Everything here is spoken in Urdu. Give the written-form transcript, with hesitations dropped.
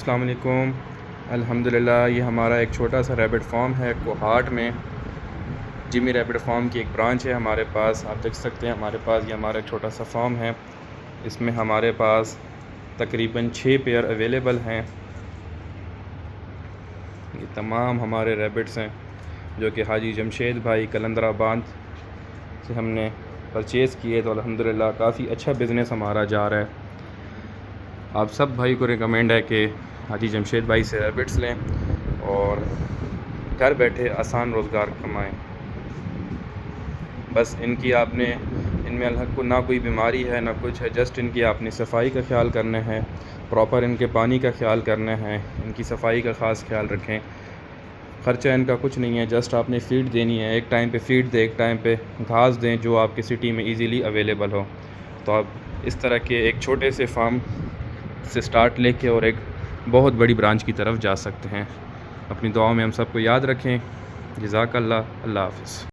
السلام علیکم۔ الحمدللہ یہ ہمارا ایک چھوٹا سا ریبٹ فارم ہے کوہاٹ میں۔ جمی ریبٹ فارم کی ایک برانچ ہے ہمارے پاس، آپ دیکھ سکتے ہیں ہمارے پاس یہ ہمارا ایک چھوٹا سا فارم ہے۔ اس میں ہمارے پاس تقریباً 6 پیئر اویلیبل ہیں۔ یہ تمام ہمارے ریبٹس ہیں جو کہ حاجی جمشید بھائی کلندر آباد سے ہم نے پرچیز کیے، تو الحمدللہ کافی اچھا بزنس ہمارا جا رہا ہے۔ آپ سب بھائی کو ریکمینڈ ہے کہ حاجی جمشید بھائی سے ریبٹس لیں اور گھر بیٹھے آسان روزگار کمائیں۔ بس ان میں الحق کو نہ کوئی بیماری ہے نہ کچھ ہے، جسٹ ان کی آپ نے صفائی کا خیال کرنا ہے، پراپر ان کے پانی کا خیال کرنا ہے، ان کی صفائی کا خاص خیال رکھیں۔ خرچہ ان کا کچھ نہیں ہے، جسٹ آپ نے فیڈ دینی ہے، ایک ٹائم پہ فیڈ دیں، ایک ٹائم پہ گھاس دیں جو آپ کی سٹی میں ایزیلی اویلیبل ہو۔ تو آپ اس طرح کے ایک چھوٹے سے فارم سے سٹارٹ لے کے اور ایک بہت بڑی برانچ کی طرف جا سکتے ہیں۔ اپنی دعاؤں میں ہم سب کو یاد رکھیں۔ جزاک اللہ۔ اللہ حافظ۔